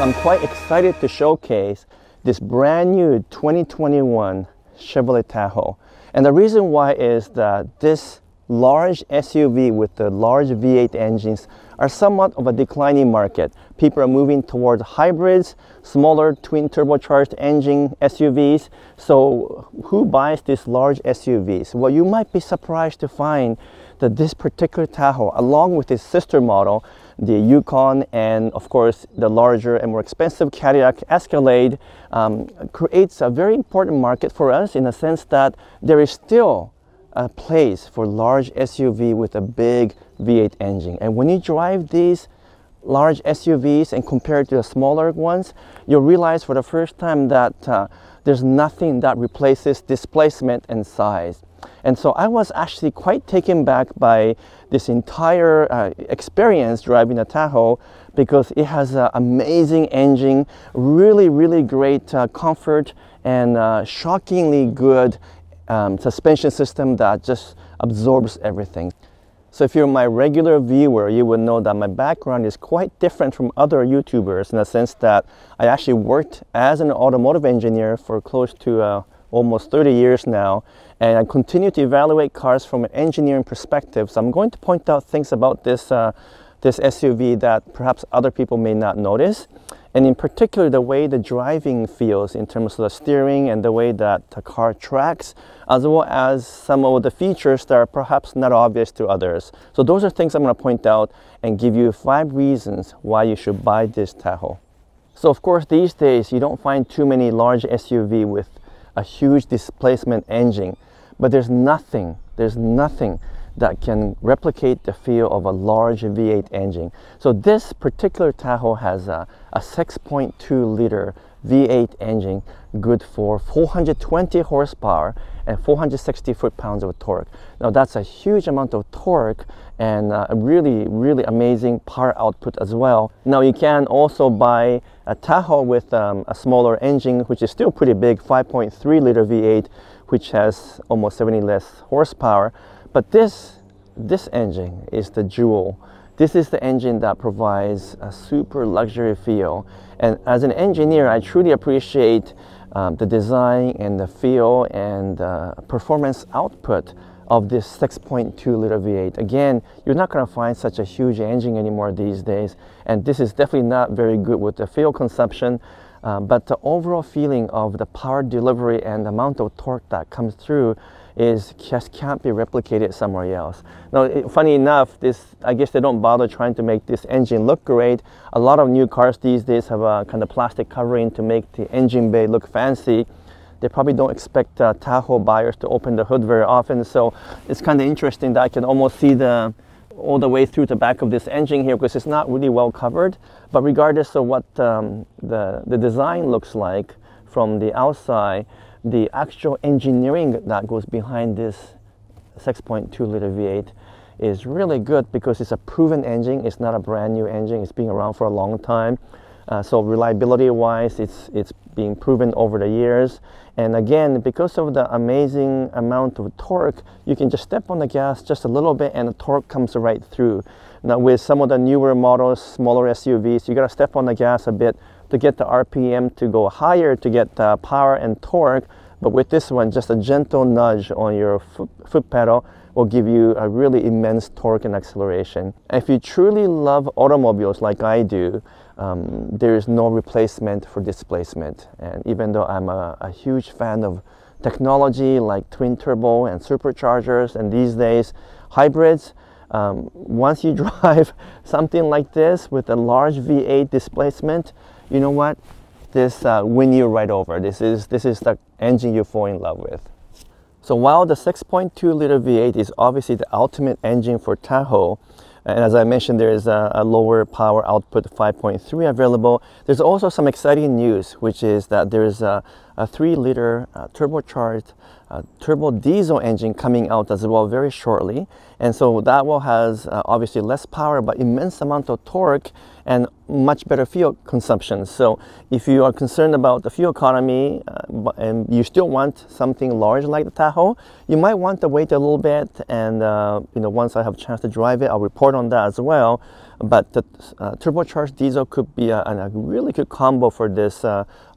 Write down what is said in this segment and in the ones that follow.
I'm quite excited to showcase this brand new 2021 Chevrolet Tahoe. And the reason why is that this large SUV with the large V8 engines are somewhat of a declining market. People are moving towards hybrids, smaller twin turbocharged engine SUVs. So who buys these large SUVs? Well, you might be surprised to find that this particular Tahoe, along with its sister model, the Yukon, and of course the larger and more expensive Cadillac Escalade, creates a very important market for us in the sense that there is still a place for large SUV with a big V8 engine. And when you drive these large SUVs and compare it to the smaller ones, you'll realize for the first time that there's nothing that replaces displacement and size. And so I was actually quite taken back by this entire experience driving a Tahoe, because it has an amazing engine, really great comfort, and shockingly good suspension system that just absorbs everything. So if you're my regular viewer, you would know that my background is quite different from other YouTubers in the sense that I actually worked as an automotive engineer for close to almost 30 years now, and I continue to evaluate cars from an engineering perspective. So I'm going to point out things about this SUV that perhaps other people may not notice, and in particular the way the driving feels in terms of the steering and the way that the car tracks, as well as some of the features that are perhaps not obvious to others. So those are things I'm going to point out and give you 5 reasons why you should buy this Tahoe. So of course these days you don't find too many large SUV with a huge displacement engine, but there's nothing that can replicate the feel of a large V8 engine. So this particular Tahoe has a 6.2 liter V8 engine, good for 420 horsepower and 460 foot-pounds of torque. Now that's a huge amount of torque and a really amazing power output as well. Now you can also buy a Tahoe with a smaller engine, which is still pretty big, 5.3 liter V8, which has almost 70 less horsepower. But this engine is the jewel. This is the engine that provides a super luxury feel. And as an engineer, I truly appreciate the design and the feel and performance output of this 6.2 liter V8. Again, you're not going to find such a huge engine anymore these days, and this is definitely not very good with the fuel consumption, but the overall feeling of the power delivery and the amount of torque that comes through just can't be replicated somewhere else. Now, funny enough, I guess they don't bother trying to make this engine look great. A lot of new cars these days have a kind of plastic covering to make the engine bay look fancy. They probably don't expect Tahoe buyers to open the hood very often, so it's kind of interesting that I can almost see all the way through the back of this engine here, because it's not really well covered. But regardless of what the design looks like from the outside, the actual engineering that goes behind this 6.2 liter V8 is really good, because it's a proven engine. It's not a brand new engine. It's been around for a long time. So reliability wise, it's being proven over the years. And again, because of the amazing amount of torque, you can just step on the gas just a little bit and the torque comes right through. Now with some of the newer models, smaller SUVs, you got to step on the gas a bit to get the RPM to go higher, to get power and torque. But with this one, just a gentle nudge on your foot pedal will give you a really immense torque and acceleration. And if you truly love automobiles like I do, there is no replacement for displacement. And even though I'm a huge fan of technology like twin turbo and superchargers, and these days hybrids, once you drive something like this with a large V8 displacement, you know what? This win you right over. This is the engine you fall in love with. So while the 6.2 liter V8 is obviously the ultimate engine for Tahoe, and as I mentioned, there is a lower power output 5.3 available, there's also some exciting news, which is that there is a 3 liter turbocharged turbo diesel engine coming out as well very shortly. And so that will has obviously less power but immense amount of torque and much better fuel consumption. So if you are concerned about the fuel economy and you still want something large like the Tahoe, you might want to wait a little bit, and once I have a chance to drive it, I'll report on that as well. but the turbocharged diesel could be a really good combo for this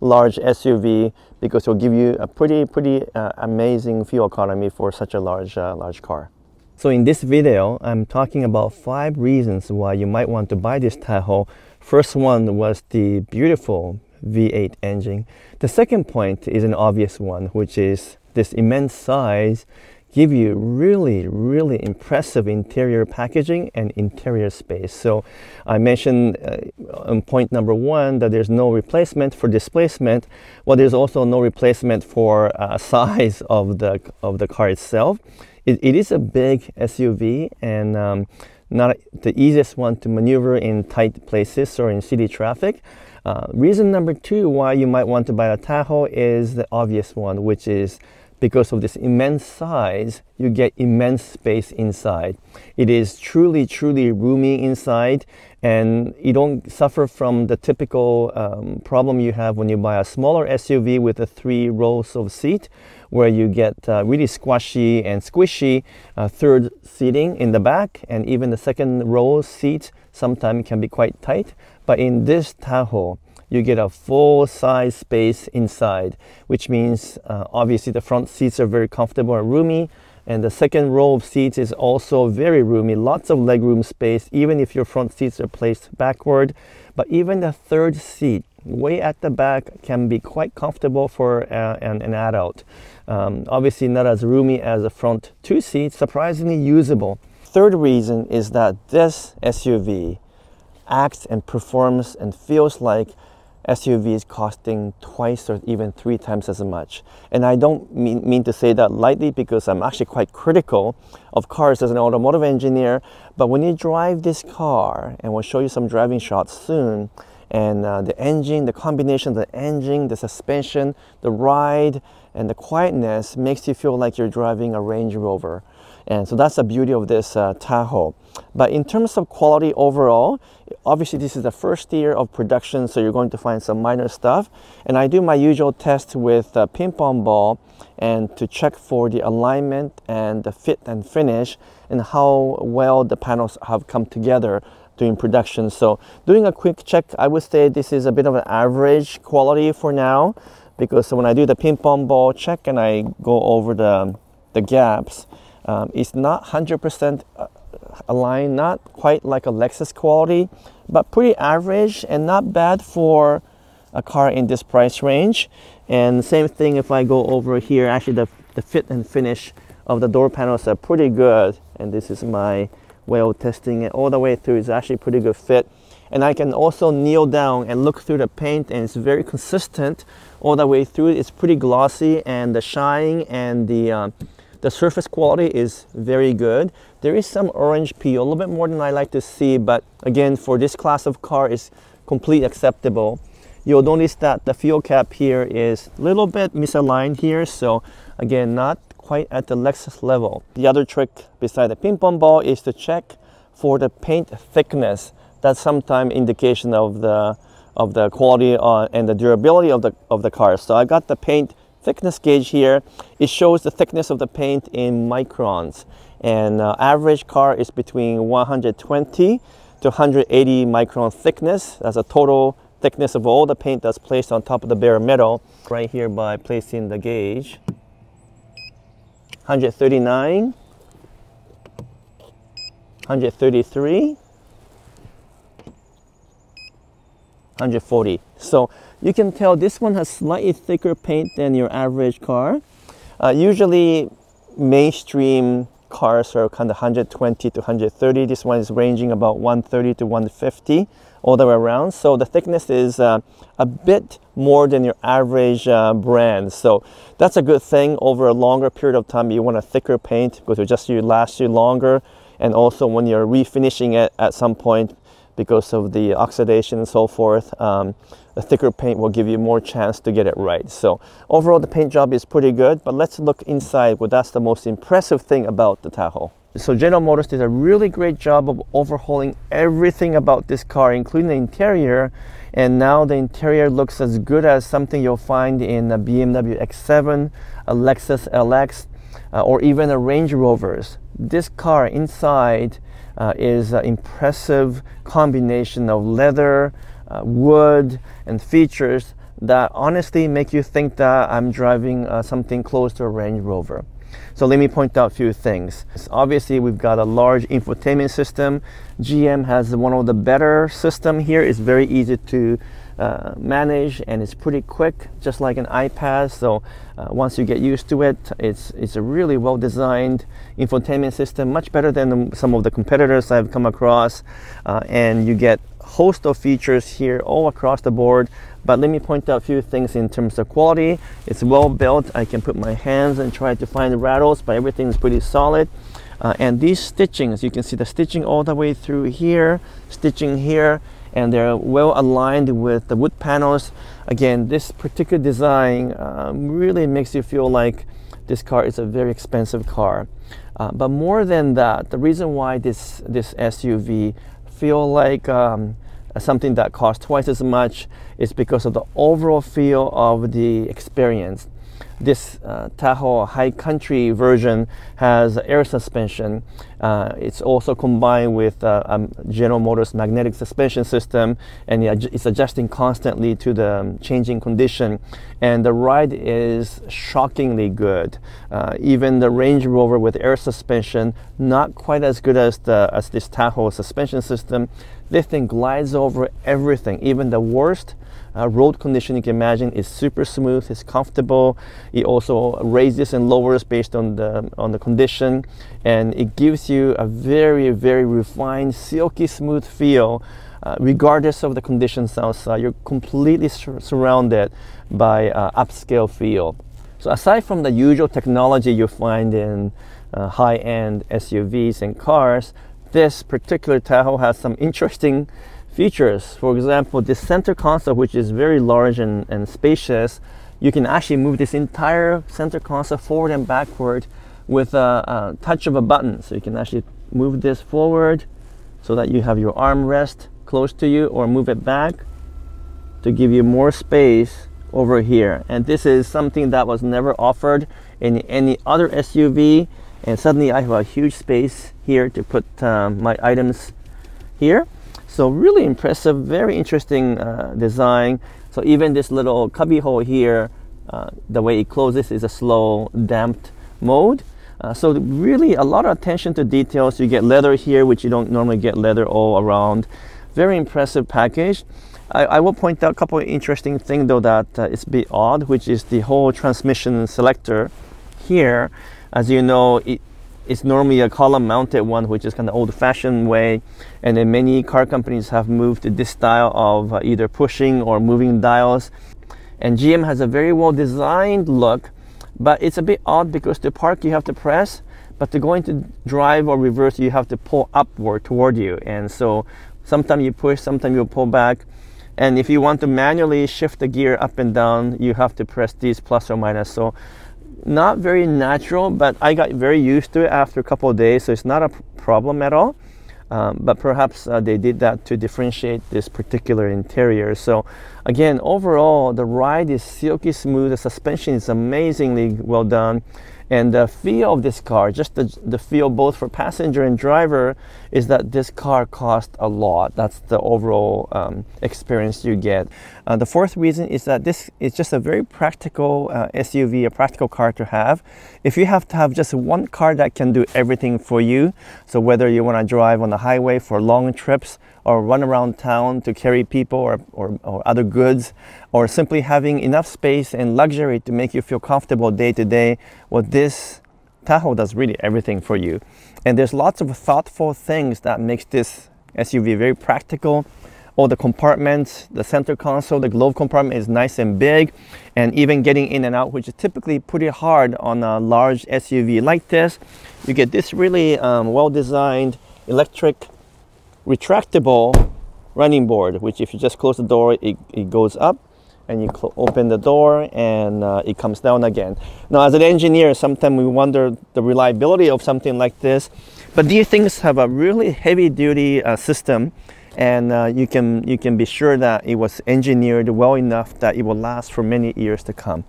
large SUV, because it will give you a pretty amazing fuel economy for such a large car. So in this video, I'm talking about 5 reasons why you might want to buy this Tahoe. First one was the beautiful V8 engine. The second point is an obvious one, which is this immense size give you really impressive interior packaging and interior space. So I mentioned on point number 1 that there's no replacement for displacement. Well, there's also no replacement for size of the car itself. It is a big SUV and not the easiest one to maneuver in tight places or in city traffic. Reason number 2 why you might want to buy a Tahoe is the obvious one, which is because of this immense size, you get immense space inside. It is truly roomy inside, and you don't suffer from the typical problem you have when you buy a smaller SUV with a 3 rows of seat, where you get really squashy and squishy third seating in the back, and even the second row seat sometimes can be quite tight. But in this Tahoe, you get a full-size space inside, which means obviously the front seats are very comfortable and roomy, and the second row of seats is also very roomy, lots of legroom space, even if your front seats are placed backward. But even the third seat, way at the back, can be quite comfortable for an adult. Obviously not as roomy as the front 2 seats, surprisingly usable. Third reason is that this SUV acts and performs and feels like SUVs costing twice or even 3 times as much. And I don't mean to say that lightly, because I'm actually quite critical of cars as an automotive engineer. But when you drive this car, and we'll show you some driving shots soon, and the engine, the combination of the engine, the suspension, the ride, and the quietness makes you feel like you're driving a Range Rover. And so that's the beauty of this Tahoe. But in terms of quality overall, obviously this is the first year of production, so you're going to find some minor stuff. And I do my usual test with a ping pong ball, and to check for the alignment and the fit and finish, and how well the panels have come together during production. So doing a quick check, I would say this is a bit of an average quality for now, because when I do the ping pong ball check and I go over the gaps, it's not 100% aligned, not quite like a Lexus quality, but pretty average and not bad for a car in this price range. And same thing if I go over here, actually the fit and finish of the door panels are pretty good, and this is my way of testing it all the way through. It's actually pretty good fit. And I can also kneel down and look through the paint, and it's very consistent all the way through. It's pretty glossy, and the shine and the surface quality is very good. There is some orange peel, a little bit more than I like to see, but again, for this class of car, is completely acceptable. You'll notice that the fuel cap here is a little bit misaligned here, so again, not quite at the Lexus level. The other trick beside the ping pong ball is to check for the paint thickness. That's sometimes indication of the quality and the durability of the car. So I got the paint thickness gauge here. It shows the thickness of the paint in microns, and average car is between 120 to 180 micron thickness. That's a total thickness of all the paint that's placed on top of the bare metal. Right here, by placing the gauge, 139, 133, 140. So you can tell this one has slightly thicker paint than your average car. Usually mainstream cars are kind of 120 to 130. This one is ranging about 130 to 150 all the way around. So the thickness is a bit more than your average brand. So that's a good thing. Over a longer period of time, you want a thicker paint because it just lasts you longer. And also when you're refinishing it at some point, because of the oxidation and so forth, the thicker paint will give you more chance to get it right. So overall, the paint job is pretty good, but let's look inside. Well, that's the most impressive thing about the Tahoe. So General Motors did a really great job of overhauling everything about this car, including the interior. And now the interior looks as good as something you'll find in a BMW X7, a Lexus LX, or even a Range Rovers. This car inside is an impressive combination of leather, wood, and features that honestly make you think that I'm driving something close to a Range Rover. So let me point out a few things. Obviously, we've got a large infotainment system. GM has one of the better system here. It's very easy to manage, and it's pretty quick, just like an iPad. So once you get used to it, it's a really well-designed infotainment system, much better than some of the competitors I've come across. And you get a host of features here all across the board. But let me point out a few things in terms of quality. It's well built. I can put my hands and try to find the rattles, but everything's pretty solid. And these stitchings, you can see the stitching all the way through here, stitching here, and they're well aligned with the wood panels. Again, this particular design really makes you feel like this car is a very expensive car. But more than that, the reason why this SUV feel like something that costs twice as much is because of the overall feel of the experience. This Tahoe High Country version has air suspension. It's also combined with General Motors magnetic suspension system, and it's adjusting constantly to the changing condition. And the ride is shockingly good. Even the Range Rover with air suspension, not quite as good as this Tahoe suspension system. This thing glides over everything, even the worst road condition you can imagine. Is super smooth, it's comfortable. It also raises and lowers based on the condition, and it gives you a very, very refined, silky smooth feel regardless of the conditions outside. You're completely surrounded by upscale feel. So aside from the usual technology you find in high-end SUVs and cars, this particular Tahoe has some interesting features. For example, this center console, which is very large and spacious, you can actually move this entire center console forward and backward with a touch of a button. So you can actually move this forward so that you have your armrest close to you, or move it back to give you more space over here. And this is something that was never offered in any other SUV, and suddenly I have a huge space here to put my items here. So really impressive, very interesting design. So even this little cubby hole here, the way it closes is a slow damped mode. So really a lot of attention to details. You get leather here, which you don't normally get leather all around. Very impressive package. I will point out a couple of interesting things though that it's a bit odd, which is the whole transmission selector here. As you know, it's normally a column mounted one, which is kind of old fashioned way. And then many car companies have moved to this style of either pushing or moving dials. And GM has a very well designed look, but it's a bit odd because to park you have to press, but to go into drive or reverse you have to pull upward toward you. And so sometimes you push, sometimes you pull back. And if you want to manually shift the gear up and down, you have to press these plus or minus. So not very natural, but I got very used to it after a couple of days, so it's not a problem at all. But perhaps they did that to differentiate this particular interior. So again, overall, the ride is silky smooth. The suspension is amazingly well done. And the feel of this car, just the feel both for passenger and driver, is that this car costs a lot. That's the overall experience you get. The fourth reason is that this is just a very practical SUV, a practical car to have. If you have to have just one car that can do everything for you, so whether you want to drive on the highway for long trips, or run around town to carry people or other goods, or simply having enough space and luxury to make you feel comfortable day to day, well, this Tahoe does really everything for you. And there's lots of thoughtful things that makes this SUV very practical. All the compartments, the center console, the glove compartment is nice and big, and even getting in and out, which is typically pretty hard on a large SUV like this, you get this really well-designed electric retractable running board, which if you just close the door, it goes up, and you open the door and it comes down again. Now, as an engineer, sometimes we wonder the reliability of something like this, but these things have a really heavy-duty system, and you can be sure that it was engineered well enough that it will last for many years to come.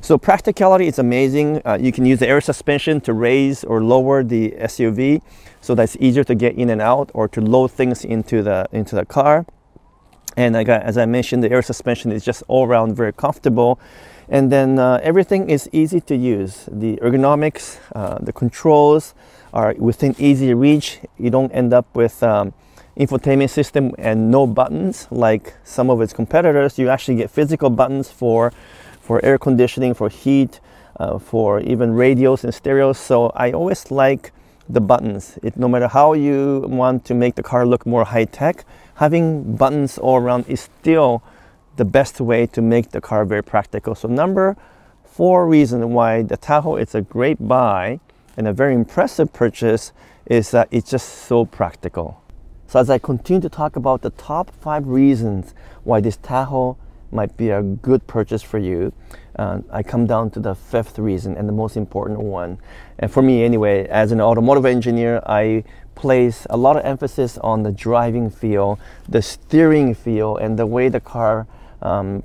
So practicality is amazing. You can use the air suspension to raise or lower the SUV, so that's easier to get in and out or to load things into the car. And as I mentioned, the air suspension is just all around very comfortable. And then everything is easy to use. The ergonomics, the controls are within easy reach. You don't end up with infotainment system and no buttons like some of its competitors. You actually get physical buttons for air conditioning, for heat, for even radios and stereos. So I always like the buttons. No matter how you want to make the car look more high-tech, having buttons all around is still the best way to make the car very practical. So number 4 reason why the Tahoe is a great buy and a very impressive purchase is that it's just so practical. So as I continue to talk about the top 5 reasons why this Tahoe might be a good purchase for you, I come down to the 5th reason and the most important one. And for me anyway, as an automotive engineer, I place a lot of emphasis on the driving feel, the steering feel, and the way the car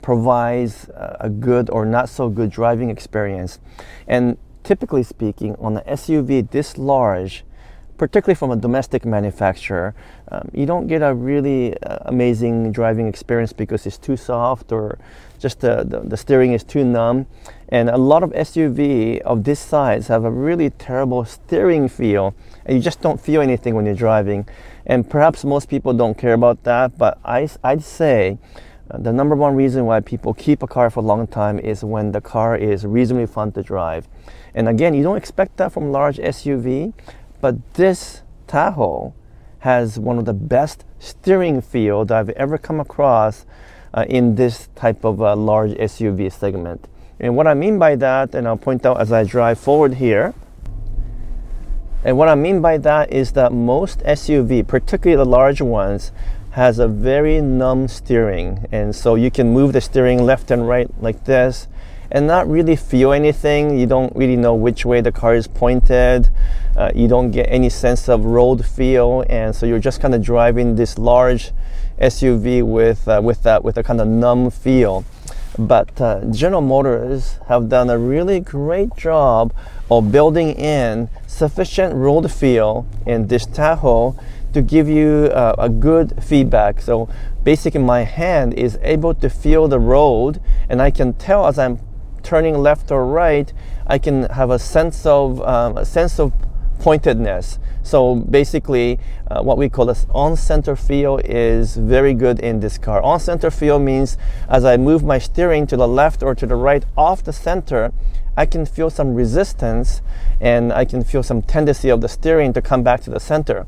provides a good or not so good driving experience. And typically speaking, on an SUV this large, particularly from a domestic manufacturer, you don't get a really amazing driving experience because it's too soft or just the steering is too numb. And a lot of SUV of this size have a really terrible steering feel, and you just don't feel anything when you're driving. And perhaps most people don't care about that, but I'd say the number 1 reason why people keep a car for a long time is when the car is reasonably fun to drive. And again, you don't expect that from large SUV, but this Tahoe has one of the best steering feel that I've ever come across in this type of large SUV segment. And what I mean by that, and I'll point out as I drive forward here, and what I mean by that is that most SUV, particularly the large ones, has a very numb steering. And so you can move the steering left and right like this and not really feel anything. You don't really know which way the car is pointed. You don't get any sense of road feel, and so you're just kind of driving this large SUV with a kind of numb feel. But General Motors have done a really great job of building in sufficient road feel in this Tahoe to give you a good feedback. So basically my hand is able to feel the road, and I can tell as I'm turning left or right, I can have a sense of pointedness. So basically what we call this on-center feel is very good in this car. On-center feel means as I move my steering to the left or to the right off the center, I can feel some resistance and I can feel some tendency of the steering to come back to the center.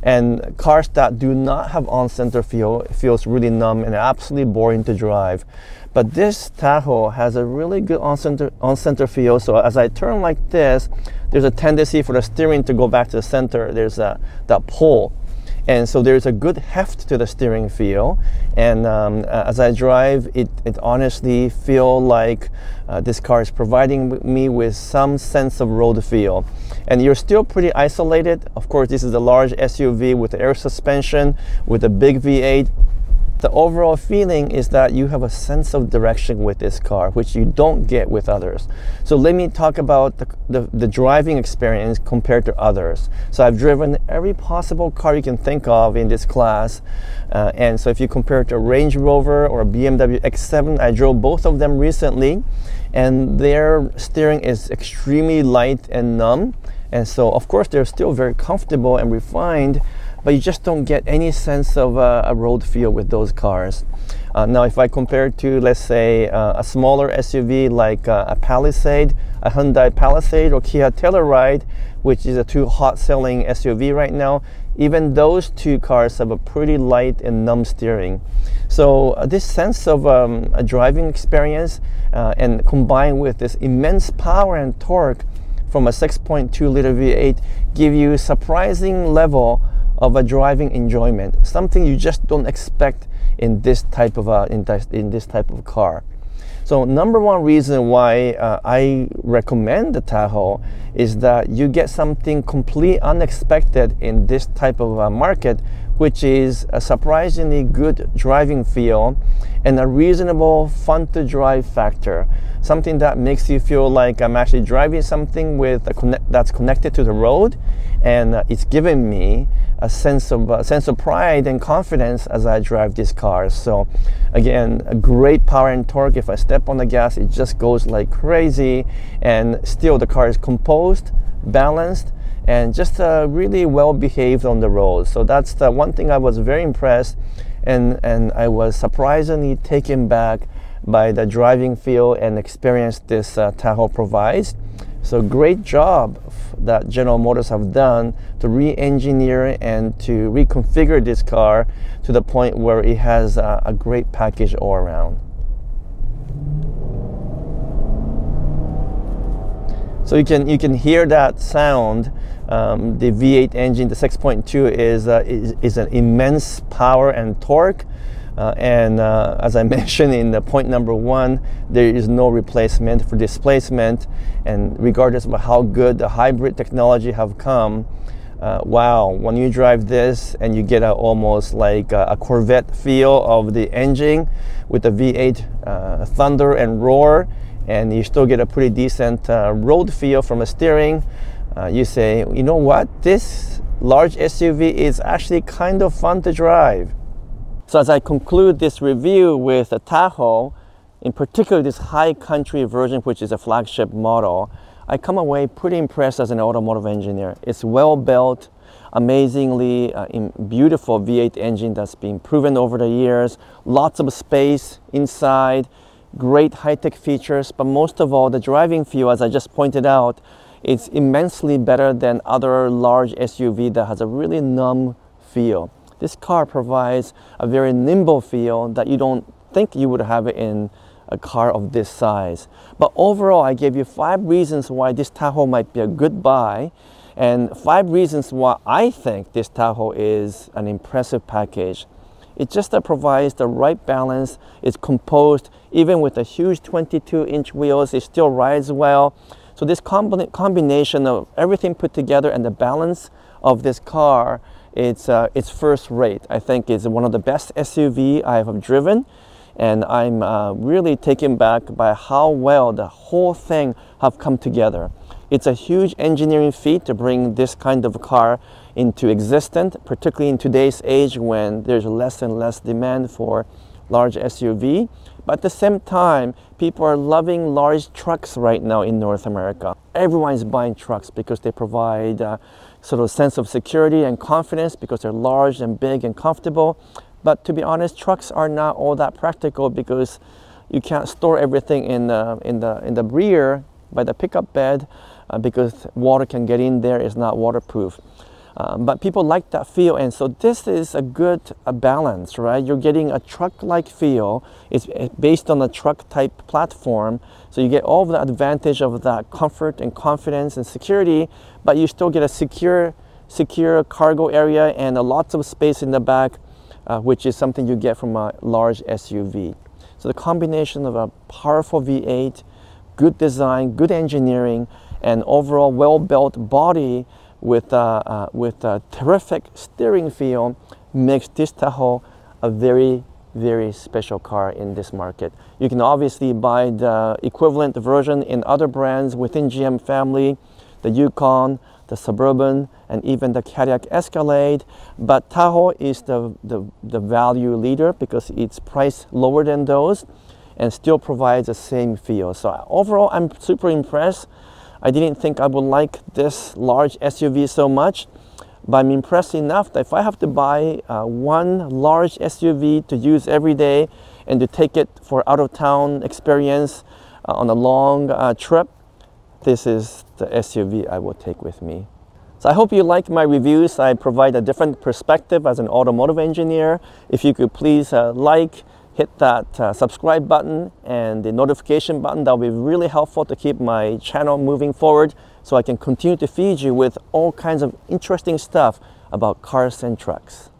And cars that do not have on-center feel feels really numb and absolutely boring to drive. But this Tahoe has a really good on-center feel. So as I turn like this, there's a tendency for the steering to go back to the center. There's that pull. And so there's a good heft to the steering feel. And as I drive, it honestly feels like this car is providing me with some sense of road feel. And you're still pretty isolated. Of course, this is a large SUV with air suspension, with a big V8. The overall feeling is that you have a sense of direction with this car, which you don't get with others. So let me talk about the driving experience compared to others. So I've driven every possible car you can think of in this class. And so if you compare it to a Range Rover or a BMW X7, I drove both of them recently, and their steering is extremely light and numb. And so of course they're still very comfortable and refined, but you just don't get any sense of a road feel with those cars. Now if I compare it to, let's say, a smaller SUV like a Palisade, a Hyundai Palisade or Kia Telluride, which is a 2 hot-selling SUV right now, even those 2 cars have a pretty light and numb steering. So this sense of a driving experience and combined with this immense power and torque from a 6.2 liter V8 give you a surprising level of a driving enjoyment, something you just don't expect in this type of car. So number 1 reason why I recommend the Tahoe is that you get something completely unexpected in this type of market, which is a surprisingly good driving feel and a reasonable fun to drive factor. Something that makes you feel like I'm actually driving something that's connected to the road, and it's giving me a sense of pride and confidence as I drive these cars. So again, a great power and torque. If I step on the gas, it just goes like crazy, and still the car is composed, balanced, and just really well behaved on the road. So that's the one thing I was very impressed, and I was surprisingly taken back by the driving feel and experience this Tahoe provides. So great job that General Motors have done to re-engineer and to reconfigure this car to the point where it has a great package all around. So you can hear that sound. The V8 engine, the 6.2, is an immense power and torque. As I mentioned in the point number 1, there is no replacement for displacement. And regardless of how good the hybrid technology have come, wow, when you drive this and you get almost like a Corvette feel of the engine with the V8 thunder and roar, and you still get a pretty decent road feel from the steering, you say, you know what, this large SUV is actually kind of fun to drive. So as I conclude this review with the Tahoe, in particular this high country version, which is a flagship model, I come away pretty impressed as an automotive engineer. It's well built, amazingly beautiful V8 engine that's been proven over the years, lots of space inside, great high-tech features, but most of all, the driving feel, as I just pointed out, it's immensely better than other large SUV that has a really numb feel. This car provides a very nimble feel that you don't think you would have in a car of this size. But overall, I gave you 5 reasons why this Tahoe might be a good buy, and 5 reasons why I think this Tahoe is an impressive package. It just provides the right balance. It's composed, even with the huge 22-inch wheels, it still rides well. So this combination of everything put together and the balance of this car, it's first rate. I think it's one of the best SUV I have driven, and I'm really taken back by how well the whole thing have come together. It's a huge engineering feat to bring this kind of car into existence, particularly in today's age when there's less and less demand for large SUV. But at the same time, people are loving large trucks right now in North America. Everyone's buying trucks because they provide sort of a sense of security and confidence because they're large and big and comfortable. But to be honest, trucks are not all that practical because you can't store everything in the rear by the pickup bed because water can get in there. It's not waterproof. But people like that feel, and so this is a good balance, right? You're getting a truck-like feel. It's based on a truck-type platform, so you get all of the advantage of that comfort and confidence and security, but you still get a secure cargo area and lots of space in the back, which is something you get from a large SUV. So the combination of a powerful V8, good design, good engineering, and overall well-built body with a terrific steering feel makes this Tahoe a very, very special car in this market. You can obviously buy the equivalent version in other brands within GM family, the Yukon, the Suburban, and even the Cadillac Escalade, but Tahoe is the value leader because it's priced lower than those and still provides the same feel. So overall, I'm super impressed. I didn't think I would like this large SUV so much, but I'm impressed enough that if I have to buy one large SUV to use every day and to take it for out-of-town experience on a long trip, this is the SUV I will take with me. So I hope you like my reviews. I provide a different perspective as an automotive engineer. If you could please hit that subscribe button and the notification button. That will be really helpful to keep my channel moving forward so I can continue to feed you with all kinds of interesting stuff about cars and trucks.